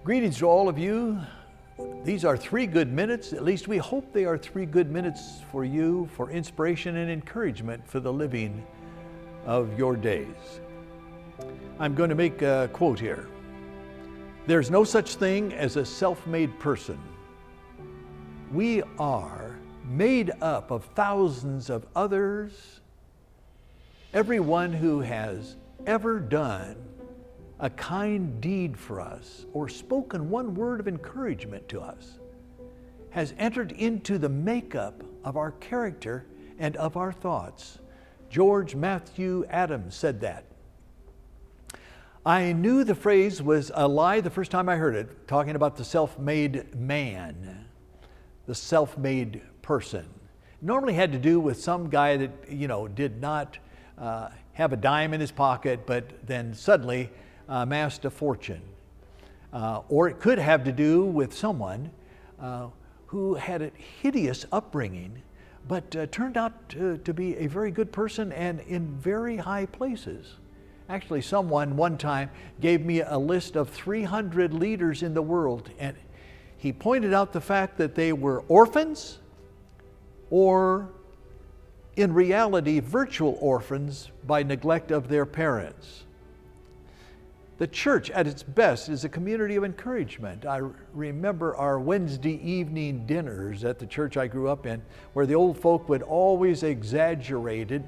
Greetings to all of you. These are 3 good minutes, at least we hope they are 3 good minutes for you for inspiration and encouragement for the living of your days. I'm going to make a quote here. There's no such thing as a self-made person. We are made up of thousands of others. Everyone who has ever done a kind deed for us or spoken one word of encouragement to us has entered into the makeup of our character and of our thoughts. George Matthew Adams said that. I knew the phrase was a lie the first time I heard it, talking about the self-made man, the self-made person. It normally had to do with some guy that, did not have a dime in his pocket, but then suddenly amassed a fortune. Or it could have to do with someone who had a hideous upbringing, but turned out to be a very good person and in very high places. Actually, someone one time gave me a list of 300 leaders in the world, and he pointed out the fact that they were orphans or, in reality, virtual orphans by neglect of their parents. The church at its best is a community of encouragement. I remember our Wednesday evening dinners at the church I grew up in, where the old folk would always exaggerate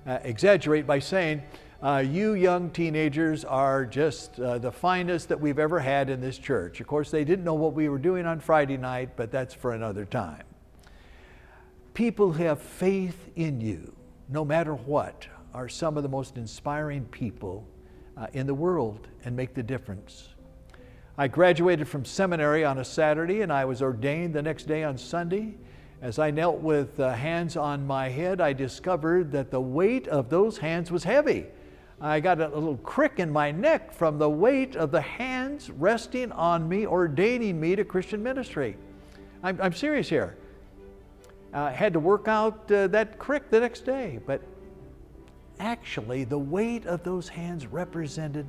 by saying, you young teenagers are just the finest that we've ever had in this church. Of course, they didn't know what we were doing on Friday night, but that's for another time. People who have faith in you, no matter what, are some of the most inspiring people in the world and make the difference. I graduated from seminary on a Saturday and I was ordained the next day on Sunday. As I knelt with hands on my head, I discovered that the weight of those hands was heavy. I got a little crick in my neck from the weight of the hands resting on me, ordaining me to Christian ministry. I'm serious here. I had to work out that crick the next day, but actually, the weight of those hands represented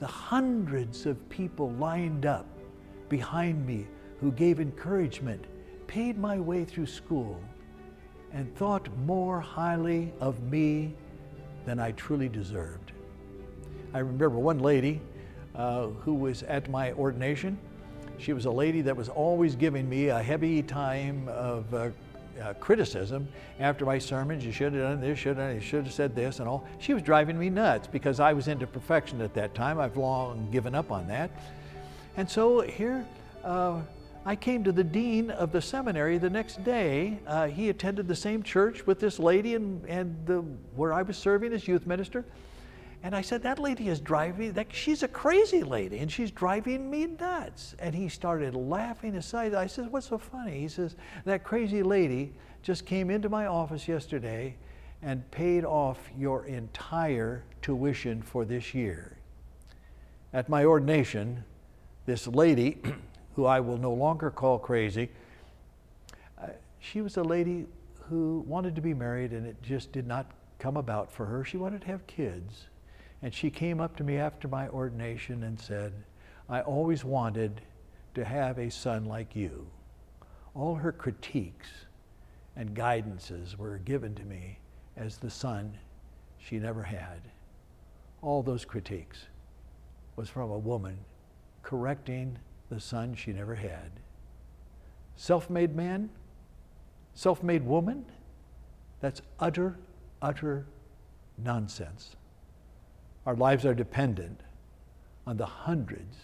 the hundreds of people lined up behind me who gave encouragement, paid my way through school, and thought more highly of me than I truly deserved. I remember one lady who was at my ordination. She was a lady that was always giving me a heavy time of criticism after my sermons. You should have done this, you should have said this and all. She was driving me nuts because I was into perfection at that time. I've long given up on that. And so here I came to the dean of the seminary the next day. He attended the same church with this lady and where I was serving as youth minister. And I said, that lady is driving, she's a crazy lady and she's driving me nuts. And he started laughing aside. I said, what's so funny? He says, that crazy lady just came into my office yesterday and paid off your entire tuition for this year. At my ordination, this lady, who I will no longer call crazy, she was a lady who wanted to be married and it just did not come about for her. She wanted to have kids. And she came up to me after my ordination and said, I always wanted to have a son like you. All her critiques and guidances were given to me as the son she never had. All those critiques was from a woman correcting the son she never had. Self-made man, self-made woman, that's utter nonsense. Our lives are dependent on the hundreds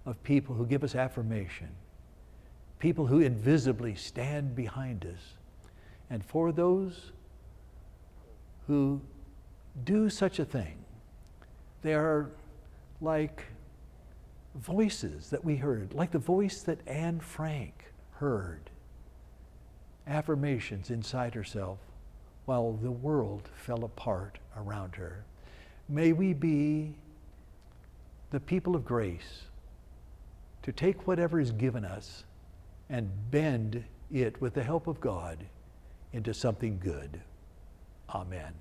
of people who give us affirmation, people who invisibly stand behind us. And for those who do such a thing, they are like voices that we heard, like the voice that Anne Frank heard, affirmations inside herself while the world fell apart around her. May we be the people of grace to take whatever is given us and bend it with the help of God into something good. Amen.